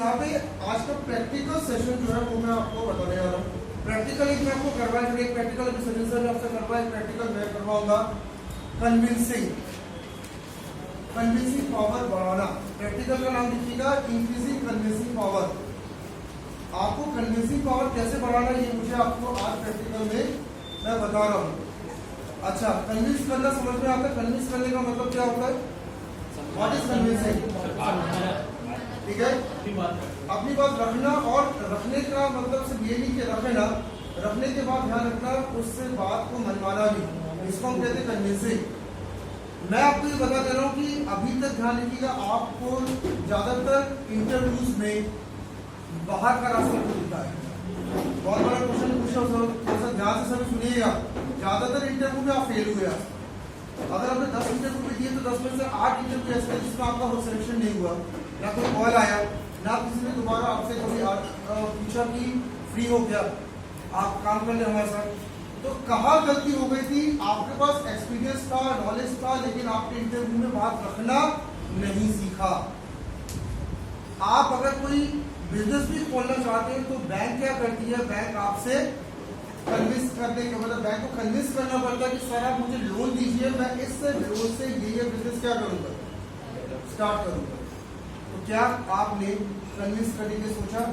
यहाँ पे आज का प्रैक्टिकल सेशन जो है वो मैं आपको बताने जा रहा हूँ। प्रैक्टिकल एक मैं आपको करवाया, एक प्रैक्टिकल अभी सचिन सर ने आपसे करवाया, एक प्रैक्टिकल मैं करवाऊंगा। कन्विंसिंग पावर बढ़ाना, प्रैक्टिकल का नाम लिखिएगा इंक्रीजिंग कन्विंसिंग पावर। आपको कन्विंसिंग पावर कैसे बढ़ाना ये मुझे आपको आज प्रैक्टिकल में मैं बता रहा हूँ। अच्छा, कन्विंस करना समझ में आता है? कन्विंस करने का मतलब क्या होता है? What is convincing? ठीक है, अपनी बात रखना, और रखने का मतलब सिर्फ ये नहीं कि रखना, रखने के बाद ध्यान रखना उससे बात को मनवाना भी, इसको हम कहते हैं कन्विंसिंग। मैं आपको ये बता दे रहा हूँ कि अभी तक ध्यान रखिएगा, आपको ज्यादातर इंटरव्यूज में बाहर का रास्ता खुलता है। बहुत बड़ा क्वेश्चन पूछा, ध्यान से सभी सुनिएगा। ज्यादातर इंटरव्यू में आप फेल हुए। अगर आपने 10 इंटरव्यू दिए तो 10 में से 8 इंटरव्यू ऐसे जिसमें आपका सिलेक्शन नहीं हुआ, ना कोई कॉल आया, ना किसी ने दोबारा आपसे कभी पूछा कि फ्री हो गया, आप काम कर ले हमारे साथ। तो कहाँ गलती हो गई थी? आपके पास एक्सपीरियंस था, नॉलेज था, लेकिन आपने इंटरव्यू में बात रखना नहीं सीखा। आप अगर कोई बिजनेस भी खोलना चाहते हैं तो बैंक क्या करती है? बैंक आपसे कन्विंस करने के मतलब बैंक को कन्विंस करना पड़ता है कि सर आप मुझे लोन दीजिए, मैं इस लोन से ये बिजनेस क्या करूंगा, स्टार्ट करूंगा। तो क्या आपने कन्विंस करने के सोचा?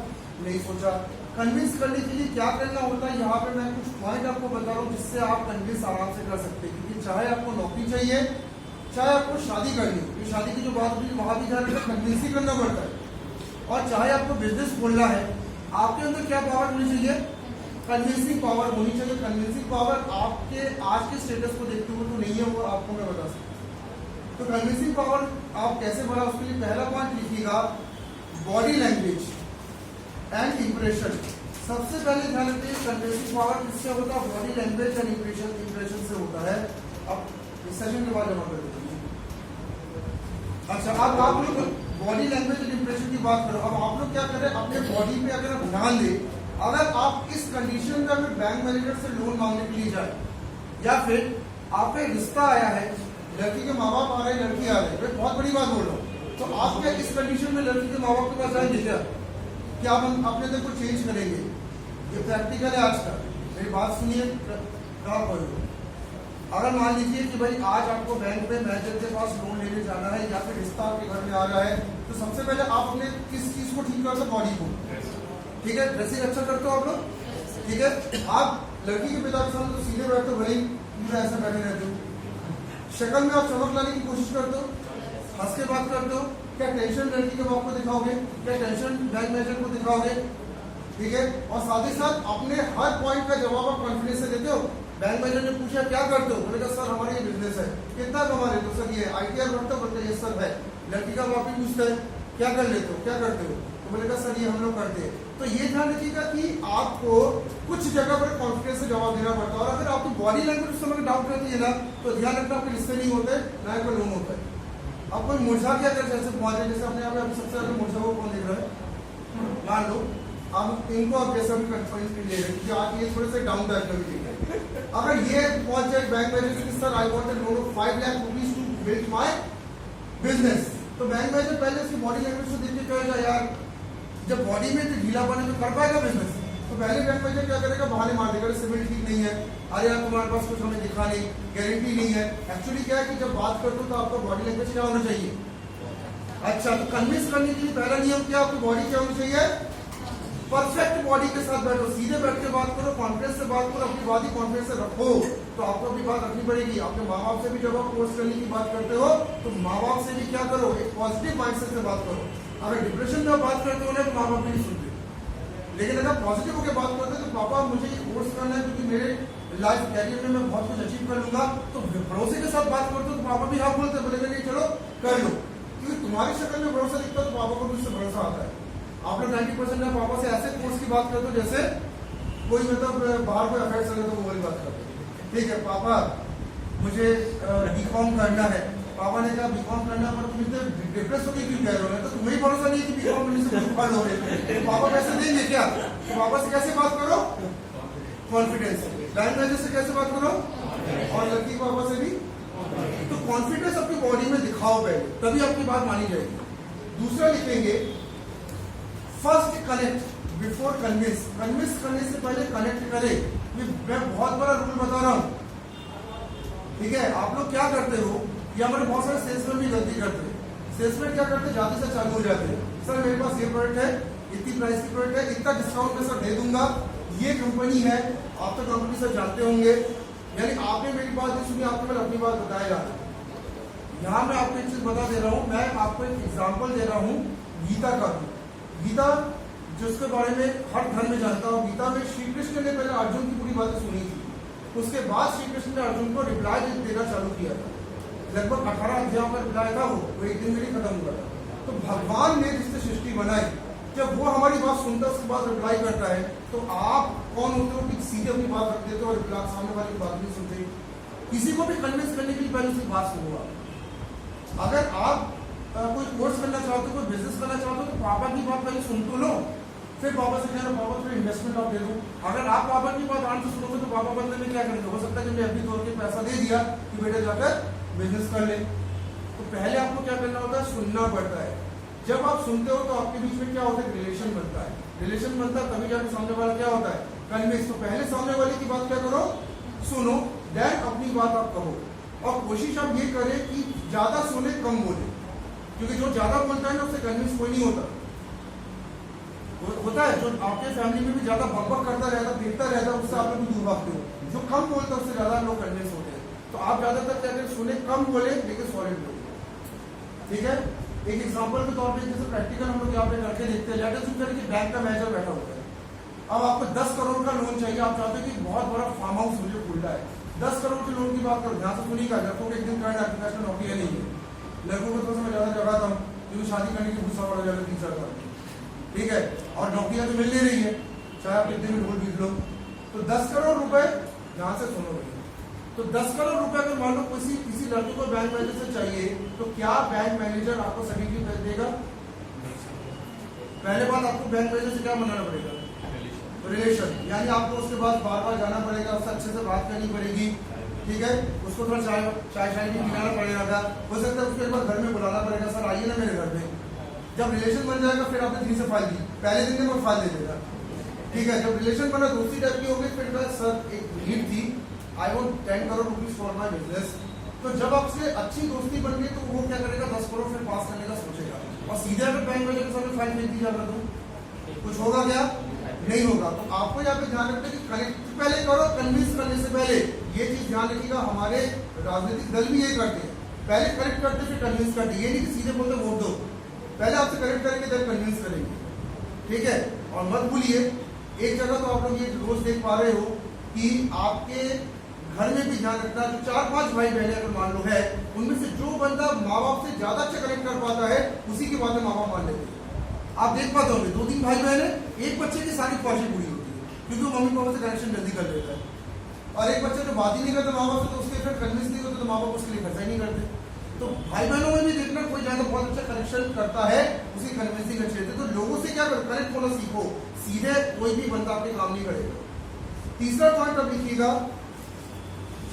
नहीं सोचा। कन्विंस करने के लिए क्या करना होता है, यहाँ पे मैं कुछ पॉइंट आपको बता रहा हूँ जिससे आप कन्विंस आराम से कर सकते हैं। क्योंकि चाहे आपको नौकरी चाहिए, चाहे आपको शादी करनी हो, शादी की जो बात होती है वहां भी ध्यान रखना, कन्विंस ही करना पड़ता है। और चाहे आपको बिजनेस खोलना है, आपके अंदर क्या पावर होनी चाहिए? कन्विंसिंग पावर होनी चाहिए। कन्विंसिंग पावर आपके आज के स्टेटस को देखते हुए तो नहीं है, वो आपको मैं बता सकता हूँ। तो कन्विंसिंग पावर आप कैसे बढ़ा, उसके लिए पहला पॉइंट लिखिएगा, बॉडी लैंग्वेज एंड इंप्रेशन। सबसे पहले ध्यान रखिए, कन्विंसिंग पावर किससे होता है? बॉडी लैंग्वेज एंड इंप्रेशन से होता है। अब इस सेशन के बाद जमा कर देते हैं। अच्छा, अब आप लोग बॉडी लैंग्वेज एंड इंप्रेशन की बात करो। अब आप लोग क्या कर रहे हैं, अपने बॉडी पे अगर आप ध्यान दें, अगर आप इस कंडीशन में अगर बैंक मैनेजर से लोन मांगने के लिए जाए, या फिर आपका रिश्ता आया है, लड़की के माँ बाप आ रहे हैं, लड़की आ रही है, मैं बहुत बड़ी बात बोल रहा हूँ, तो आप क्या इस कंडीशन में लड़की के माँ बाप के पास जाएंगे क्या हम अपने अंदर को चेंज करेंगे? ये प्रैक्टिकल है आज का, मेरी बात सुनिए। अगर मान लीजिए कि भाई आज आपको बैंक में मैनेजर के पास लोन लेने जाना है, या फिर रिश्ता आपके घर में आ रहा है, तो सबसे पहले आप अपने किस चीज को ठीक करते? बॉडी को, ठीक है? ड्रेसिंग अच्छा करते हो आप लोग, ठीक है? आप लड़की के पिता के सामने तो सीधे बैठते हो, भले ही ऐसा बैठे रहते हो। शक्ल में आप चमक लाने की कोशिश करते हो, हंस के बात करते हो। क्या टेंशन लड़की के बाप को दिखाओगे? क्या टेंशन बैंक मैनेजर को दिखाओगे? ठीक है? और साथ ही साथ अपने हर पॉइंट का जवाब आप कॉन्फिडेंस से देते हो। बैंक मैनेजर ने पूछा क्या करते हो, बोले कहा सर हमारा ये बिजनेस है। कितना कमा रहे हो? सर ये ITR भरते हो? बोलते ये सर है। लड़की का बाप भी पूछता है क्या कर लेते हो, क्या करते हो? तो बोले कहा सर ये हम लोग करते हैं। तो ये ध्यान रखिएगा कि आपको कुछ जगह पर कॉन्फिडेंस से जवाब देना पड़ता है। और अगर आपकी बॉडी लैंग्वेज उस समय डाउट करती है ना, तो ध्यान रखना आपके रिश्ते नहीं होते, ना कोई लोन होता है। अब कोई मुरझा क्या कर, जैसे जैसे अपने आप सबसे ज्यादा मुरझा वो कौन देख रहा है? मान लो अब इनको आप जैसा भी कंफर्मेशन ले रहे हैं कि आज ये थोड़े से डाउन टाइप का भी दिख रहा है। अगर ये पहुंच जाए बैंक मैनेजर की sir I want a loan of 5 lakh rupees to build my business, तो बैंक मैनेजर पहले उसकी बॉडी लैंग्वेज को देख के कहेगा यार जब बॉडी में तो ढीला पड़ने में कर पाएगा बिजनेस, तो पहले बैंक मैनेजर क्या करेगा? बहाने मार देगा, सिविल ठीक नहीं है, अरे यार तुम्हारे पास कुछ हमें दिखा नहीं, गारंटी नहीं है। एक्चुअली क्या है कि जब बात करते हो तो आपका बॉडी लैंग्वेज क्या होना चाहिए? अच्छा, तो कन्विंस करने के लिए पहला नियम क्या? आपकी बॉडी क्या होनी चाहिए? परफेक्ट बॉडी के साथ बैठो, सीधे बैठ के बात करो, कॉन्फिडेंस से बात करो, अपनी बात ही कॉन्फिडेंस से रखो। तो आपको अपनी बात रखनी पड़ेगी। अपने माँ बाप से भी जब आप कोर्स करने की बात करते हो तो माँ बाप से भी क्या करो? एक पॉजिटिव माइंडसेट से बात करो। अगर डिप्रेशन में बात करते हो ना तो माँ बाप भी नहीं सुनते, लेकिन अगर पॉजिटिव होकर बात करते हो तो पापा मुझे ये कोर्स करना है क्योंकि मेरे लाइफ कैरियर में मैं बहुत कुछ अचीव कर लूंगा, तो भरोसे के साथ बात करते हो तो पापा भी हाँ बोलते, बोलेंगे नहीं चलो कर लो, क्योंकि तुम्हारी शक्ल में भरोसा दिखता है तो पापा को भी उससे भरोसा आता है। आप लोग 90% में पापा से ऐसे कोर्स की बात करते हो जैसे कोई मतलब बाहर कोई अफेयर चले तो वो वाली बात करते हो। ठीक है पापा मुझे बीकॉम करना है, पापा ने कहा बीकॉम करना पर तुम इतने डिप्रेस होकर क्यों कह रहे हो? तो तुम्हें भरोसा नहीं है कि बीकॉम करने से कुछ पढ़ लोगे, तो पापा पैसे देंगे क्या? तो पापा से कैसे बात करो? कॉन्फिडेंस। बैंक मैनेजर से कैसे बात करो? और लड़की पापा से भी। तो कॉन्फिडेंस अपनी बॉडी में दिखाओ पहले, तभी आपकी बात मानी जाएगी। दूसरा लिखेंगे first connect before convince. Convince करने से पहले कनेक्ट करे। ये मैं बहुत बड़ा रूल बता रहा हूं, ठीक है। आप लोग क्या करते हो, ये हमारे बहुत सारे सेल्समैन भी गलती करते हैं। सेल्समैन क्या करते हैं, जाते से चालू हो जाते हैं, सर मेरे पास ये प्रोडक्ट है, इतनी प्राइस की प्रोडक्ट है, इतना डिस्काउंट में सर दे दूंगा, ये कंपनी है, आप तो कंपनी सर जानते होंगे, यानी आपने मेरी बात नहीं सुनी, आपको मैं अपनी बात बताएगा। यहाँ मैं आपको एक चीज बता दे रहा हूँ, मैं आपको एक एग्जाम्पल दे रहा हूँ गीता का। गीता जिसके बारे में हर धर्म में जानता हूँ, गीता में श्री कृष्ण ने पहले अर्जुन की पूरी बातें सुनी थी, उसके बाद श्री कृष्ण ने अर्जुन को रिप्लाई देना चालू किया था। लगभग 18 अध्यायों का रिप्लाई था, वो एक दिन में नहीं खत्म हुआ था। तो भगवान ने जिससे सृष्टि बनाई, जब वो हमारी बात सुनता है उसके बाद रिप्लाई करता है, तो आप कौन होते हो कि सीधे अपनी बात रख देते हो और रिप्लाई सामने वाले की बात नहीं सुनते। किसी को भी कन्विंस करने के लिए पहले उसकी बात सुनो। अगर आप कोई कोर्स करना चाहते हो, कोई बिजनेस करना चाहते हो, तो पापा की बात पहले सुन तो लो, फिर पापा से कहना पापा थोड़ी इन्वेस्टमेंट आप दे दो। अगर आप पापा की बात आराम से सुनोगे तो पापा बदले में क्या करेंगे, हो सकता है कि मैं अभी तौर के पैसा दे दिया कि बेटे जाकर बिजनेस कर ले। तो पहले आपको क्या करना होता है, सुनना पड़ता है। जब आप सुनते हो तो आपके बीच में क्या होता है, रिलेशन बनता है। रिलेशन बनता है तभी जाकर सामने वाला क्या होता है, कन्विंस। तो पहले सामने वाले की बात क्या करो, सुनो, देन अपनी बात आप कहो। और कोशिश आप ये करें कि ज्यादा सुने कम बोले, क्योंकि जो ज्यादा बोलता है ना उससे कन्विंस कोई नहीं होता है। जो आपके फैमिली में भी ज्यादा बकबक करता रहता, देखता रहता, उससे आप लोग दूर भागते हो। जो कम बोलता है उससे ज्यादा लोग कन्विंस होते हैं। तो आप ज्यादातर क्या करें, सुने कम बोले लेकिन सॉलिड बोले, ठीक है। एक एग्जांपल के तौर पे जैसे प्रैक्टिकल हम लोग यहाँ पे करके देखते हैं। लेट अस सपोज कि बैंक का मैनेजर बैठा होता है, अब आपको 10 करोड़ का लोन चाहिए, आप चाहते हो कि बहुत बड़ा फार्म हाउस मुझे खुलना है, 10 करोड़ के लोन की बात करो, ध्यान से सुनिएगा। लड़कों को एक दिन करंट अफेयर्स में नौकरी नहीं है, लड़कों को तो मैं ज्यादा जगह था क्योंकि शादी करने की गुस्सा पड़ जाएगा 3-4 साल, ठीक है, और नौकरियां तो मिल नहीं रही है, चाहे आप कितने भी ढूंढ बीत लो। तो 10 करोड़ रुपए, ध्यान से सुनो भैया, तो 10 करोड़ रुपए अगर मान लो किसी लड़के को बैंक मैनेजर से चाहिए, तो क्या बैंक मैनेजर आपको सर्टिफिकेट भेज देगा? पहले बात, आपको बैंक मैनेजर से क्या बनाना पड़ेगा, रिलेशन, यानी आपको उसके बाद बार बार जाना पड़ेगा, उससे अच्छे से बात करनी पड़ेगी, ठीक है। उसको थोड़ा चाय भी पिलाना पड़ेगा, हो सकता है उसके बाद घर में बुलाना पड़ेगा, सर आइए ना मेरे घर में। जब रिलेशन बन जाएगा फिर आपने 3 से फाइल दी, पहले दिन में वो फाइल दे देगा, ठीक है। जब रिलेशन बना दूसरी टाइप की होगी, फिर सर एक नीड थी, I want 10 crore rupees for my business. तो जब आपसे अच्छी दोस्ती बन गई तो वो क्या करेगा, 10 करोड़ फिर पास करने का सोचेगा। और सीधे अगर बैंक मैनेजर के सामने फाइल भेज दी जाएगा तो कुछ होगा क्या, नहीं होगा। तो आपको यहाँ पे ध्यान रखना कि कनेक्ट पहले करो, कन्विंस करने से पहले। ये चीज ध्यान रखिएगा, हमारे राजनीतिक दल भी यही करते हैं, पहले कनेक्ट करते फिर कन्विंस करते। ये नहीं कि सीधे बोलते वोट दो, पहले आपसे कनेक्ट करेंगे तब कन्विंस करेंगे, ठीक है। और मत भूलिए, एक जगह तो आप लोग ये रोज देख पा रहे हो कि आपके घर में भी ध्यान रखना, जो 4-5 भाई बहने अगर मान लो है, उनमें से जो बंदा माँ बाप से ज्यादा अच्छा कनेक्ट कर पाता है, उसी की बातें माँ बाप मान लेते हैं। आप देख पाते होंगे 2-3 भाई बहन है, एक बच्चे की सारी ख्वाहिशें पूरी होती है, क्योंकि वो मम्मी पापा से कनेक्शन जल्दी कर लेता है। और एक बच्चे जो बात ही नहीं करते माँ बाप से, तो उसके फिर कन्विंस नहीं होते, तो माँ बाप उसके लिए खर्चा ही नहीं करते। तो भाई बहनों में भी देखना, कोई ज्यादा बहुत अच्छा कनेक्शन करता है, उसी कन्विंसिंग अच्छी रहती है। तो लोगों से क्या कनेक्ट होना सीखो, सीधे कोई भी बंदा आपके काम नहीं करेगा। तीसरा पॉइंट अब लिखिएगा,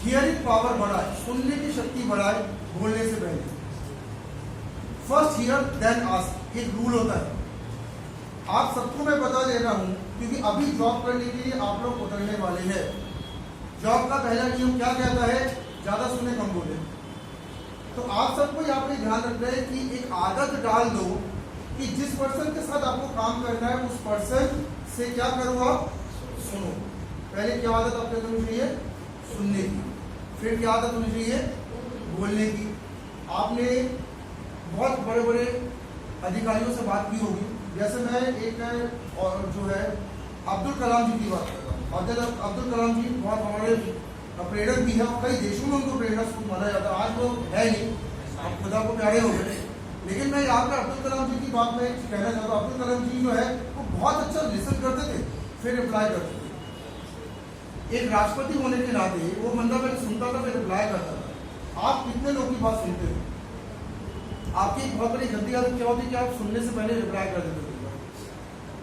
हियरिंग पावर बढ़ाए, सुनने की शक्ति बढ़ाए बोलने से पहले। फर्स्ट हियर देन आस्क, एक रूल होता है, आप सबको मैं बता दे रहा हूं, क्योंकि अभी जॉब करने के लिए आप लोग उतरने वाले हैं। जॉब का पहला नियम क्या कहता है, ज्यादा सुने कम बोले। तो आप सबको यहाँ पे ध्यान रखना है कि एक आदत डाल दो कि जिस पर्सन के साथ आपको काम करना है, उस पर्सन से क्या करो, आप सुनो। पहले क्या आदत आपके अंदर होनी चाहिए, सुनने की। फिर क्या आदत होनी चाहिए, बोलने की। आपने बहुत बड़े बड़े अधिकारियों से बात की होगी, जैसे मैं एक और जो है अब्दुल कलाम जी की बात कर रहा हूँ। अब्दुल कलाम जी बहुत हमारे प्रेरक भी है, और कई देशों में उनको प्रेरणा स्रोत माना जाता है। आज वो है नहीं, आप खुदा को प्यारे हो गए, लेकिन मैं यहाँ पे अब्दुल कलाम जी की बात में कहना चाहता हूँ। अब्दुल कलाम जी जो है वो बहुत अच्छा लिसन करते थे, फिर रिप्लाई करते थे। एक राष्ट्रपति होने के नाते वो बंदा पहले सुनता था, फिर रिप्लाई करता था। आप कितने लोग की बात सुनते हो? आपकी एक बहुत बड़ी गलती आदत क्या होती है कि आप सुनने से पहले रिप्लाई कर देते थे।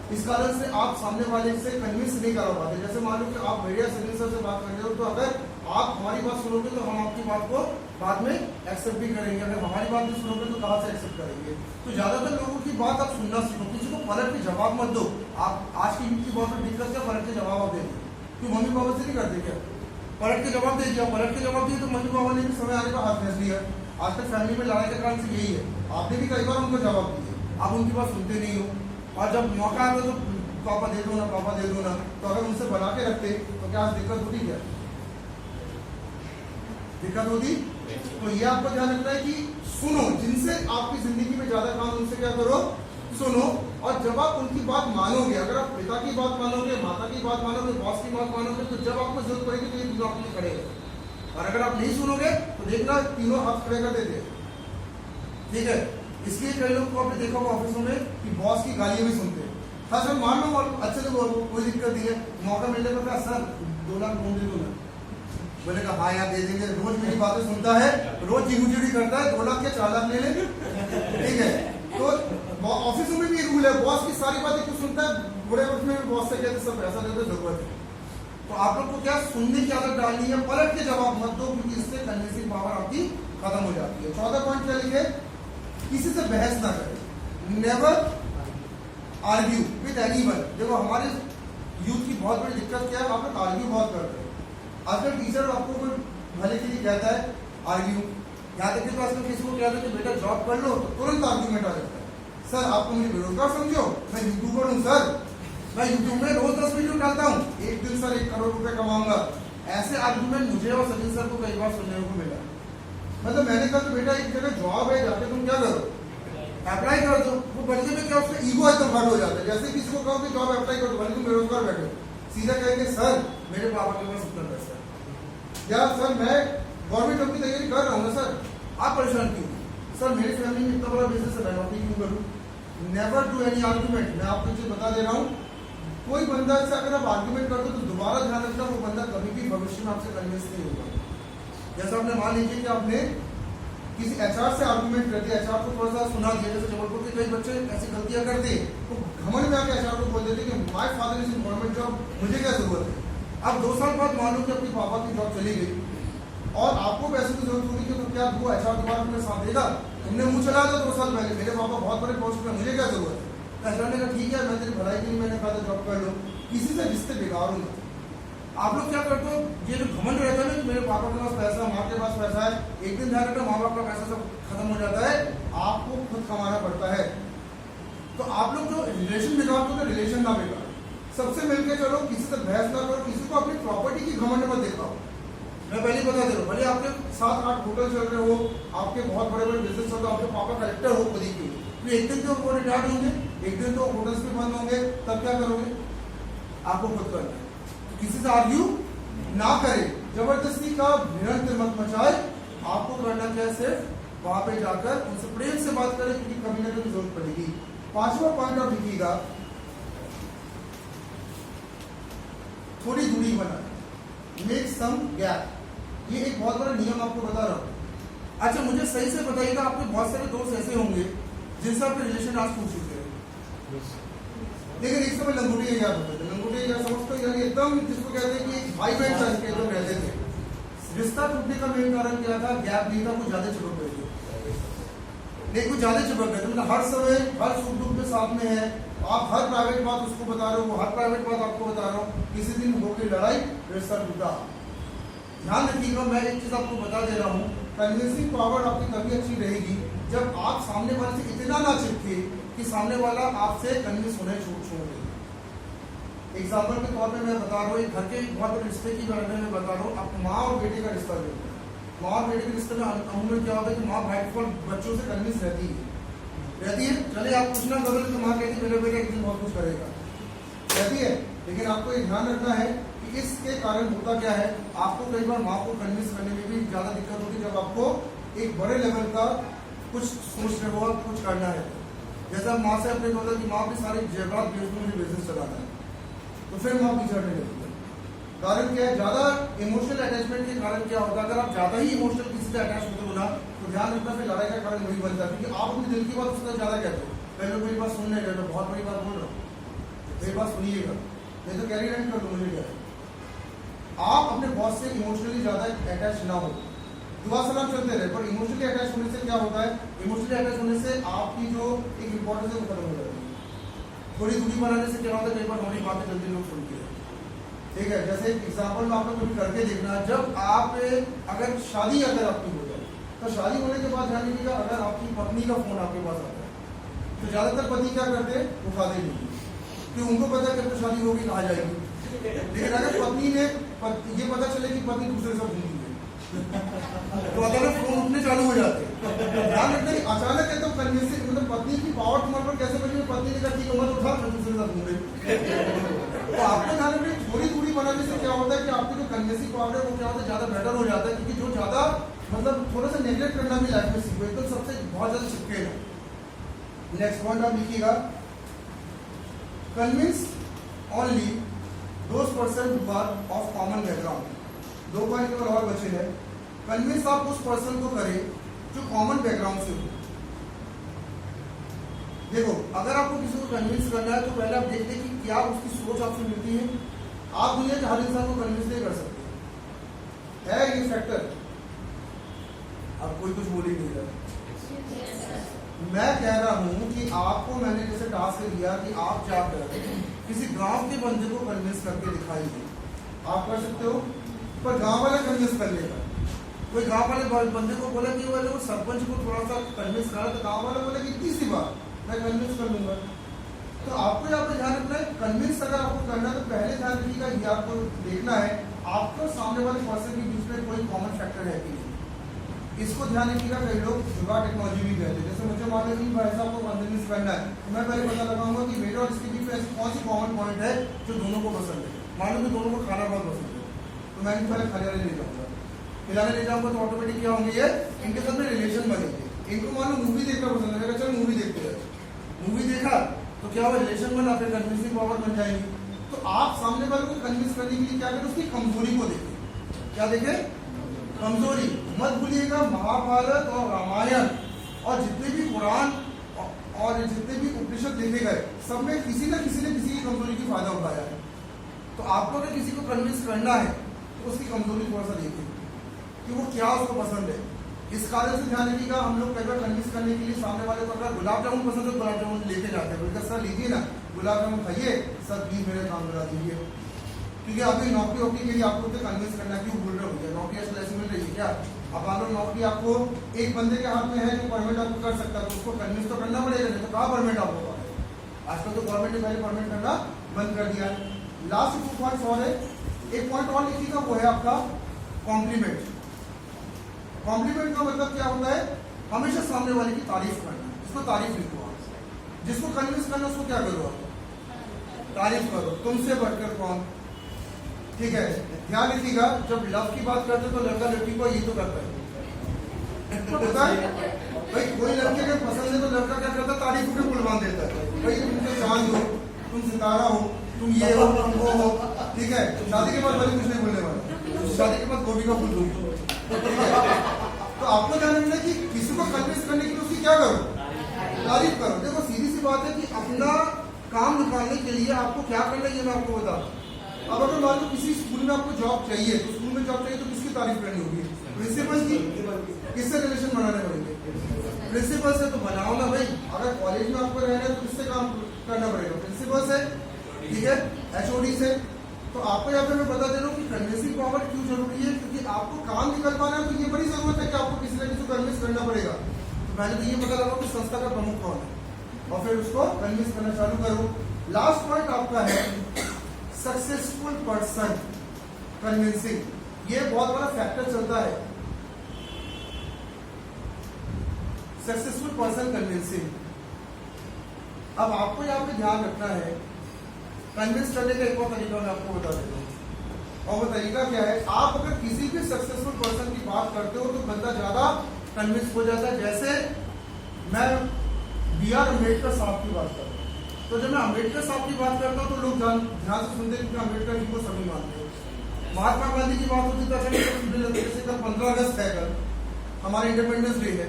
इस कारण से आप सामने वाले से कन्विंस नहीं करा पाते। जैसे मान लो कि आप मीडिया सिग्नेचर से बात कर रहे हो, तो अगर आप हमारी बात सुनोगे तो हम आपकी बात को बाद में एक्सेप्ट भी करेंगे। अगर हमारी बात नहीं सुनोगे तो कहाँ से एक्सेप्ट करेंगे? तो ज्यादातर लोगों की बात आप सुनना सीखो, किसी को पलट के जवाब मत दो। आप आज की युग की बहुत बड़ी दिक्कत क्या, पलट के जवाब आप दे दो। क्यों मम्मी पापा से नहीं करते क्या? पलट के जवाब दे दिया, पलट के जवाब दिए तो मम्मी पापा ने भी समय आने का हाथ फैस लिया। आज तक फैमिली में लड़ाई का कारण से यही है, आपने भी कई बार उनको जवाब दिए, आप उनकी बात सुनते नहीं हो। और जब मौका आता तो पापा दे दो ना, पापा दे दो ना। तो अगर उनसे बना के रखते तो क्या आज दिक्कत होती? क्या दिक्कत होती? तो ये आपको ध्यान रखना है कि सुनो, जिनसे आपकी जिंदगी में ज्यादा काम, उनसे क्या करो, सुनो। और जब आप उनकी बात मानोगे, अगर आप पिता की बात मानोगे, माता की बात मानोगे, बॉस की बात मानोगे, तो जब आपको जरूरत पड़ेगी तो ये तीनों आपके लिए खड़े हैं। और अगर आप नहीं सुनोगे तो देखना तीनों हाथ खड़े कर देते हैं। ठीक है, इसलिए कई लोग को आपने देखा होगा ऑफिसों में कि बॉस की गालियां भी सुनते हैं। हाँ सर मान लो अच्छे से बोलो, कोई दिक्कत नहीं है, मौका मिलने पर क्या सर 2 लाख लोन दे दो ना, बोलेगा हाँ यार दे देंगे, रोज मेरी बातें सुनता है, रोज चिड़चिड़ी करता है, 2 लाख या 4 लाख ले लेंगे। ठीक है, तो ऑफिसों में भी रूल है, बॉस की सारी बातें क्यों सुनता है? बुरे वक्त में भी बॉस से कहते सब पैसा देते जरूरत है। तो आप लोग को क्या सुनने की आदत डालनी है, पलट के जवाब मत दो, क्योंकि इससे कन्विंसिंग पावर आपकी खत्म हो जाती है। 14 पॉइंट क्या लिखे? किसी से बहस ना करें, नेवर आर्ग्यू विद एनीवन। देखो हमारे यूथ की बहुत बड़ी दिक्कत क्या है, आप लोग आर्ग्यू बहुत करते हैं। आजकल टीचर आपको कोई भले के लिए कहता है आर्ग्यू, यहाँ तक कि तो आजकल किसी को कहता है कि बेटा जॉब कर लो, तो तुरंत आर्ग्यूमेंट आ जाता है। सर आपको मुझे बेरोजगार समझो, मैं यूट्यूबर हूँ सर, मैं यूट्यूब में रोज 10 वीडियो डालता हूँ, एक दिन सर 1 करोड़ रुपए कमाऊंगा। ऐसे आर्ग्यूमेंट मुझे और सचिन सर को कई बार सुनने को मिला। मतलब मैंने कहा तो बेटा एक जगह जॉब है, जाके तुम क्या करो, अप्लाई कर दो। वो बच्चे में क्या, उसका ईगो एकदम हर्ट हो जाता है। जैसे किसी को कहो कि जॉब अप्लाई कर दो, भले तुम बेरोजगार बैठे हो, सीधा कहेंगे सर मेरे पापा के पास इतना पैसा है, या सर मैं गवर्नमेंट जॉब की तैयारी कर रहा हूँ ना सर, आप परेशान क्यों? सर मेरी फैमिली में इतना बड़ा बिजनेस है, मैं नौकरी क्यों करूँ? Never do any argument. मैं आपको चीज बता दे रहा हूँ, कोई बंदा से अगर आप आर्ग्यूमेंट करते हो तो दोबारा ध्यान रखना, वो बंदा कभी भी भविष्य में आपसे कन्विंस नहीं होगा। जैसे आपने मान लीजिए कि आपने किसी एचआर से आर्गुमेंट करते, एचआर को थोड़ा सा सुना दिया, जैसे जबलपुर के कई बच्चे ऐसी गलतियां करते हैं, तो घमंड में आके एचआर को बोल देते कि my father is in government job, मुझे क्या जरूरत है? अब 2 साल बाद मान लो कि अपनी पापा की जॉब चली गई और आपको पैसे की जरूरत होगी, तो क्या वो एचआर दोबारा तुम्हें साथ देगा? तुमने मुंह चला था 2 साल पहले, मेरे पापा बहुत बड़े पोस्ट पे, मुझे क्या जरूरत है? एचआर ने कहा ठीक है, मैं तेरी भलाई के लिए मैंने कहा था जॉब कर लो। किसी से रिश्ते बेकार होंगे। आप लोग क्या करते हो, ये जो घमंड रहता है ना कि मेरे पापा के पास पैसा, माँ के पास पैसा है, एक दिन ध्यान रखना माँ बाप का पैसा सब खत्म हो जाता है, आपको खुद कमाना पड़ता है। तो आप लोग जो रिलेशन बिगाड़ते हो, रिलेशन ना बिगाड़ो, सबसे मिलकर चलो, किसी से बहस ना करो, किसी को अपनी प्रॉपर्टी की घमंड मत दिखाओ। मैं पहले बता दे रहा हूँ, भले आपके 7-8 होटल चल रहे हो, आपके बहुत बड़े बड़े बिजनेस चल रहे हो, आपके पापा कलेक्टर हो खुद ही, तो एक दिन तो वो रिटायर्ड होंगे, एक दिन तो होटल्स भी बंद होंगे, तब क्या करोगे? आपको खुद करना है। किसी से आर्ग्यू ना करे, जबरदस्ती का भिड़ंत मत मचाए। आपको करना क्या है, सिर्फ वहां पे जाकर उनसे प्रेम से बात करें, क्योंकि कभी ना कभी जरूरत पड़ेगी। 5वां पॉइंट आप लिखिएगा, थोड़ी दूरी बनाए, मेक सम गैप। ये एक बहुत बड़ा नियम आपको बता रहा हूं। अच्छा मुझे सही से बताइएगा, आपके बहुत सारे दोस्त ऐसे होंगे जिनसे आपके रिलेशन आज टूट चुके हैं, लेकिन एक समय लंगोटिया याद होते थे। लंगोटिया समझते हो, यानी एकदम जिसको कहते हैं कि भाई बहन टाइप के एकदम रहते थे। रिश्ता टूटने का मेन कारण क्या था? गैप नहीं था, कुछ ज्यादा चिपक गए थे, नहीं कुछ ज्यादा चिपक गए थे। मतलब हर समय हर सुख दुख में साथ में है, आप हर प्राइवेट बात उसको बता रहे हो, वो हर प्राइवेट बात आपको बता रहा हूँ, किसी दिन हो गई लड़ाई, रिश्ता टूटा। ध्यान रखिएगा, मैं एक चीज आपको बता दे रहा हूँ, कन्विंसिंग पावर आपकी तभी अच्छी रहेगी जब आप सामने वाले से इतना ना चिपके कि सामने वाला आपसे कन्विंस होने छोड़ दे। एग्जाम्पल के तौर पे मैं बता रहा हूँ, एक घर के बहुत बड़े रिश्ते की बारे में बता रहा हूँ। आप माँ और बेटे का रिश्ता देखो, माँ और बेटे के रिश्ते में अमूमन क्या होता है कि माँ भाई बच्चों से कन्विंस रहती है। चले आप कुछ ना करो तो माँ कहती है मेरा बेटा एक दिन बहुत कुछ करेगा, रहती है। लेकिन आपको ये ध्यान रखना है कि इसके कारण होता क्या है, आपको कई बार माँ को कन्विंस करने में भी ज्यादा दिक्कत होती है जब आपको एक बड़े लेवल का कुछ सोच रहे हो, कुछ करना है। जैसे आप माँ से अपने बोलते कि माँ अपनी सारी जेवरात बेच दो, मुझे बिजनेस चलाना है, तो फिर माँ पीछे हटने लगती है। कारण क्या है? ज्यादा इमोशनल अटैचमेंट के कारण क्या होता है, अगर आप ज्यादा ही इमोशनल किसी से अटैच होते हो ना, तो ध्यान रखना फिर लड़ाई का कारण वही बनता है, क्योंकि आप अपने दिल की बात उससे ज्यादा कहते हो। पहले मेरी बात सुनने गए, मैं बहुत बड़ी बात बोल रहा हूँ, मेरी बात सुनिएगा, नहीं तो कैरी रन कर दो, मुझे क्या है। आप अपने बॉस से इमोशनली ज्यादा अटैच ना हो, दुआ सलाम चलते रहे, पर इमोशनली अटैच होने से क्या होता है, इमोशनली अटैच होने से आपकी जो एक इंपॉर्टेंस है वो खत्म हो जाती है। थोड़ी दूरी बनाने से क्या होता है, कई बार हमारी बातें जल्दी लोग सुनते हैं। ठीक है, जैसे एग्जाम्पल में आपको कभी करके देखना, जब आप अगर शादी अगर आपकी हो जाए तो शादी होने के बाद ध्यान रखिएगा, अगर आपकी पत्नी का फोन आपके पास आता है तो ज्यादातर पति क्या करते हैं, उठाते नहीं, क्योंकि उनको पता है कि तो शादी होगी कहाँ जाएगी। लेकिन अगर पत्नी ने ये पता चले कि पत्नी दूसरे से घूमी है तो अचानक फोन उठने चालू हो जाते हैं। ध्यान रखना कि अचानक है तो कन्विंसिंग, मतलब पत्नी की पावर तुम्हारे पर कैसे बनी, पत्नी ने कहा ठीक है मत उठा, मैं दूसरे साथ घूम रही। तो आपको ध्यान रखना थोड़ी दूरी बनाने से क्या होता है कि आपकी जो कन्विंसिंग पावर है वो क्या होता है, ज्यादा बेटर हो जाता है, क्योंकि जो ज्यादा मतलब थोड़ा सा नेगलेक्ट करना भी लाइफ में सीखो, एकदम सबसे बहुत ज्यादा चिपके ना। नेक्स्ट पॉइंट आप लिखिएगा, convince only those person who are of common background. 2 point केवल और बचे हैं। कन्विंस आप उस पर्सन को करें जो कॉमन बैकग्राउंड से हो। देखो, अगर आपको किसी को कन्विंस करना है तो पहले आप देखते हैं कि क्या उसकी सोच आपसे मिलती है। आप दुनिया के हर इंसान को कन्विंस नहीं कर सकते, है ये फैक्टर। अब कोई कुछ बोल ही नहीं रहा। मैं कह रहा हूं कि आपको मैंने जैसे टास्क दिया कि आप जाकर किसी गांव के बंदे को कन्विंस करके दिखाइए, आप कर सकते हो, पर गांव वाला कन्विंस कर लेगा। कोई गांव वाले बंदे को बोला कि वो सरपंच को थोड़ा सा कन्विंस करा, तो गांव वाला बोला कि इतनी सी बात मैं कन्विंस कर लूंगा। तो आपको यहाँ पे ध्यान रखना है, कन्विंस अगर आपको करना है तो पहले ध्यान रखिएगा, ये आपको देखना है आपको सामने वाले पर्सन के बीच में कोई कॉमन फैक्टर है कि नहीं। इसको ध्यान रखिएगा, कई लोग जुगाड़ टेक्नोलॉजी भी कहते हैं। जैसे मुझे मान लीजिए भाई साहब को कन्विंस करना है तो मैं पहले पता लगाऊंगा कि मेरे और इसके बीच में ऐसी कौन सी कॉमन पॉइंट है जो दोनों को पसंद है। मान लो कि दोनों को खाना बहुत पसंद है तो मैं इनको पहले खाने ले जाऊंगा, खिलाने ले जाऊंगा तो ऑटोमेटिक क्या होंगे, ये इनके साथ में रिलेशन बनेंगे। इनको मान लो मूवी देखना पसंद है, चलो मूवी देखते हैं, मूवी देखा तो क्या हुआ, रिलेशन बना, फिर कन्विंसिंग पावर बन जाएगी। तो आप सामने वाले को कन्विंस करने के लिए क्या करें, उसकी कमजोरी को देखें। क्या देखें, कमजोरी। मत भूलिएगा, महाभारत और रामायण और जितने भी कुरान और जितने भी उपनिषद लिखे गए, सब में किसी न किसी ने किसी की कमजोरी की फायदा उठाया है। तो आपको अगर किसी को कन्विंस करना है तो उसकी कमजोरी थोड़ा सा देखें कि वो क्या उसको पसंद है। इस कारण से ध्यान रखिएगा, हम लोग कई बार कन्विंस करने के लिए सामने वाले को अगर गुलाब जामुन पसंद है तो गुलाब जामुन लेके जाते हैं, बोलकर सर लीजिए ना गुलाब जामुन खाइए, सर प्लीज मेरे काम करा दीजिए, क्योंकि अभी नौकरी वोकरी के लिए आपको तो कन्विंस करना, क्यों बोल रहे हो, नौकरी ऐसे मिल रही है क्या। अब मान लो नौकरी आपको एक बंदे के हाथ में है जो परमिट आपको कर सकता है, तो उसको कन्विंस तो करना पड़ेगा, नहीं तो कहाँ परमिट आपको पाएगा। आजकल तो गवर्नमेंट ने पहले परमिट करना बंद कर दिया है। लास्ट 2 पॉइंट्स और है, एक पॉइंट और लिखिएगा, वो है आपका कॉम्प्लीमेंट। कॉम्प्लीमेंट का मतलब क्या होता है, हमेशा सामने वाले की तारीफ करना। इसको तारीफ लिखो आप, जिसको कन्विंस करना उसको क्या करो आप, तारीफ करो, तुमसे बढ़कर कौन। ठीक है, ध्यान रखिएगा, जब लव की बात करते हैं तो लड़का लड़की को ये तो करता है, होता है भाई, कोई लड़के के पसंद है तो लड़का क्या करता है, तारीफ के पुल बांध देता है, भाई तुम तो चांद हो, तुम सितारा हो, तुम ये हो, तुम वो हो। ठीक है, शादी के बाद भले कुछ नहीं बोलने वाला, शादी के बाद गोभी का फूल दूंगी। तो आपको ध्यान रखना है कि किसी को कन्विंस करने के लिए उसकी क्या करो, तारीफ करो। देखो सीधी सी बात है कि अपना काम निकालने के लिए आपको क्या करना है ये मैं आपको बता दूं। अब अगर मान लो किसी स्कूल में आपको जॉब चाहिए, तो स्कूल में जॉब चाहिए तो किसकी तारीफ करनी होगी, प्रिंसिपल की। किससे रिलेशन बनाने पड़ेंगे, प्रिंसिपल से। तो बनाओ ना भाई, अगर कॉलेज में आपको रहना है तो किससे काम करना पड़ेगा, प्रिंसिपल से, ठीक है, HOD से। तो आपको यहाँ पे मैं बता दे रहा हूँ कि कन्विंसिंग पावर क्यों जरूरी है, क्योंकि आपको काम निकल पाना है तो ये बड़ी जरूरत है कि आपको किसी न किसी को कन्विंस करना पड़ेगा। तो पहले तो ये पता लगाओ कि संस्था का प्रमुख कौन है और फिर उसको कन्विंस करना चालू करो। लास्ट पॉइंट आपका है सक्सेसफुल पर्सन कन्विंसिंग। ये बहुत बड़ा फैक्टर चलता है, सक्सेसफुल पर्सन कन्विंसिंग। अब आपको यहाँ पे ध्यान रखना है, कन्विंस करने का एक और तरीका मैं आपको बता देता हूँ। और वो तरीका क्या है, आप अगर किसी भी सक्सेसफुल पर्सन की बात करते हो तो बंदा ज्यादा कन्विंस हो जाता है। जैसे मैं BR अम्बेडकर साहब की बात करता हूँ, तो जब मैं अम्बेडकर साहब की बात करता हूँ तो लोग ध्यान से सुनते हैं, क्योंकि अम्बेडकर जी को सभी मानते हैं। महात्मा गांधी की बात होती है, जैसे कल 15 अगस्त है, कल हमारा इंडिपेंडेंस डे है,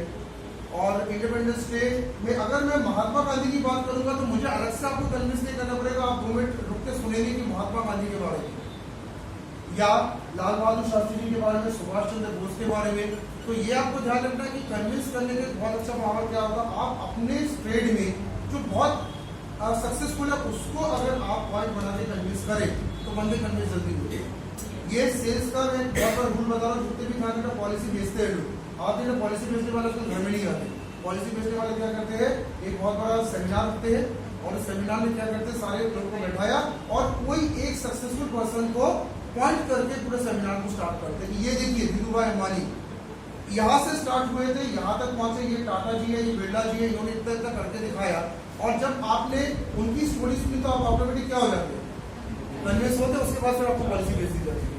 और इंडिपेंडेंस डे में अगर मैं महात्मा गांधी की बात करूंगा तो मुझे अलग से आपको कन्विंस नहीं करना पड़ेगा, आप 2 मिनट रुक के सुनेंगे कि महात्मा गांधी के बारे में, या लाल बहादुर शास्त्री जी के बारे में, सुभाष चंद्र बोस के बारे में, तो ये आपको ध्यान रखना है कि कन्विंस करने के बहुत अच्छा पावर क्या होगा, आप अपने ट्रेड में जो बहुत सक्सेसफुल है उसको अगर आप पॉइंट बना के कन्विंस करें तो बंदे कन्विंस जल्दी होते हैं। ये सेल्स का मैं बहुत बड़ा रूल बता रहा हूँ, जितने भी खाने का पॉलिसी बेचते हैं लोग, आप देखो पॉलिसी बेचने वाले उसको घर में नहीं आते। पॉलिसी बेचने वाले क्या करते हैं, एक बहुत बड़ा सेमिनार रखते हैं और उस सेमिनार में क्या करते हैं, सारे लोगों को बैठाया और कोई एक सक्सेसफुल पर्सन को पॉइंट करके पूरे सेमिनार को स्टार्ट करते हैं। ये देखिए धीरू भाई अंबानी यहाँ से स्टार्ट हुए थे, यहाँ तक पहुंचे, ये टाटा जी है, ये बिरला जी है, इन्होंने इतना इतना करके दिखाया। और जब आपने उनकी स्टोरी सुनी तो आप ऑटोमेटिक क्या हो जाते हैं, कन्विंस होते हैं। उसके बाद फिर आपको पॉलिसी बेच दी जाती है,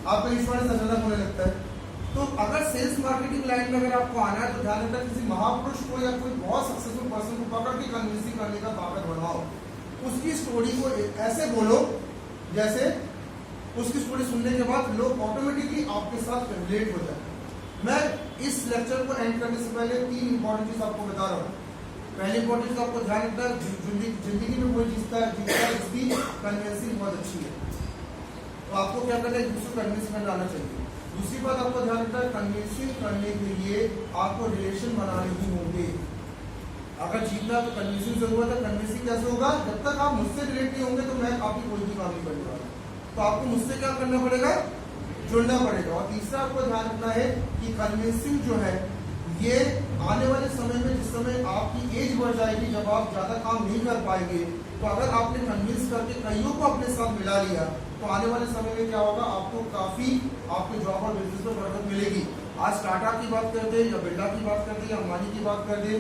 आपका विश्वास अचानक होने लगता है। तो अगर सेल्स मार्केटिंग लाइन में अगर आपको आना है तो ध्यान रखना, किसी महापुरुष को या कोई बहुत सक्सेसफुल पर्सन को पकड़ के कन्विंसिंग करने का ताकत बनाओ। उसकी स्टोरी को ऐसे बोलो जैसे उसकी स्टोरी सुनने के बाद लोग ऑटोमेटिकली आपके साथ रिलेट हो जाए। मैं इस लेक्चर को एंड करने से पहले 3 इंपॉर्टेंट चीज आपको बता रहा हूँ। पहली इंपॉर्टेंट चीज आपको ध्यान रखना है, जिंदगी में कोई जीतता है इसकी कन्विंसिंग बहुत अच्छी है, तो आपको क्या करना है, दूसरे को कन्विंस करना आना चाहिए। दूसरी बात आपको ध्यान रखना है, कन्विंसिंग करने के लिए आपको रिलेशन बनाने ही होंगे। अगर जीतना तो कन्विंसिंग जरूरत है। कन्विंसिंग कैसे होगा, जब तक आप मुझसे रिलेट नहीं होंगे तो मैं आपकी कोई भी काम नहीं करने वाला। तो आपको मुझसे क्या करना पड़ेगा, जुड़ना पड़ेगा। और तीसरा आपको ध्यान रखना है कि कन्विंसिंग जो है ये आने वाले समय में, जिस समय आपकी एज बढ़ जाएगी, जब आप ज्यादा काम नहीं कर पाएंगे, तो अगर आपने कन्विंस करके कईयों को अपने साथ मिला लिया तो आने वाले समय में क्या होगा, आपको काफी आपके जॉब और बिजनेस में बरकत मिलेगी। आज टाटा की बात कर दे या बिरला की बात कर दे या अंबानी की बात कर दे,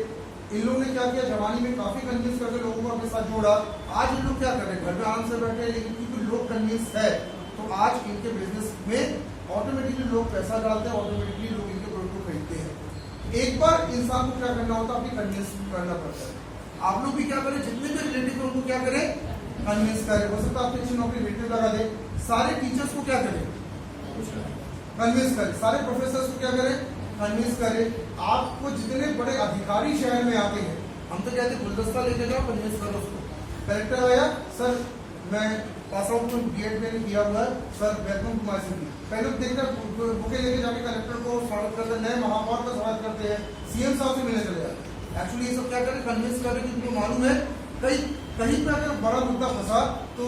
इन लोगों ने क्या किया, जवानी में काफी कन्विंस करके लोगों को अपने साथ जोड़ा। आज इन लोग क्या कर रहे हैं, घर में आराम से बैठे हैं, लेकिन क्योंकि लोग कन्विंस है तो आज इनके बिजनेस में ऑटोमेटिकली लोग पैसा डालते हैं, ऑटोमेटिकली लोग इनके प्रोडक्ट को खरीदते हैं। एक बार इंसान को क्या करना होता है, अपनी कन्विंस करना पड़ता है। आप लोग भी क्या करें, जितने भी रिलेटिव उनको क्या करें, कन्विंस करें। हो सकता है आपकी अच्छी नौकरी रिलेटिव लगा दे, सारे टीचर्स को क्या करें, कन्विंस करें, सारे प्रोफेसर्स को क्या करें, कन्विंस करें। आपको जितने बड़े अधिकारी शहर में आते हैं, हम तो कहते हैं गुलदस्ता लेके जाओ, कन्विंस करो उसको। कलेक्टर आया, सर मैं पास आउट में बीएड में किया हुआ है, sir welcome to my city. पहले देखकर बुके लेके जाके कलेक्टर को स्वागत करते हैं, नए महापौर का स्वागत करते हैं, सीएम साहब से मिलने चले जाते हैं। एक्चुअली ये सब क्या करें, कन्विंस करें कि उनको मालूम है कहीं पे अगर बड़ा मुद्दा फंसा तो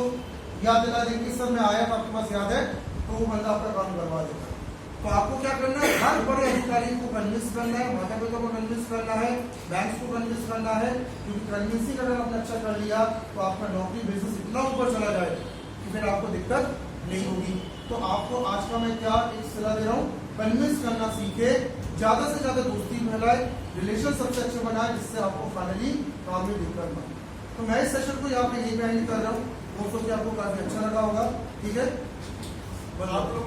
याद दिला देंगे, सर मैं आया था, आपके पास याद है, तो वो बंदा आपका काम करवा देता है। तो आपको क्या करना है, हर बड़े अधिकारी को कन्विंस करना है, माता पिता को कन्विंस करना है, बैंक को कन्विंस करना है। क्योंकि कन्विंसिंग अगर आपने अच्छा कर लिया तो आपका नौकरी बिजनेस इतना ऊपर चला जाए कि फिर आपको दिक्कत नहीं होगी। तो आपको आज का मैं क्या एक सलाह दे रहा हूँ, कन्विंस करना सीखे, ज्यादा से ज्यादा दोस्ती फैलाए, रिलेशन सबसे अच्छे बनाए, जिससे आपको फाइनली काम में दिक्कत ना। तो मैं इस सेशन को यहाँ पे यही एंड कर रहा हूँ। दोस्तों की आपको काफी अच्छा लगा होगा, ठीक है। आप लोग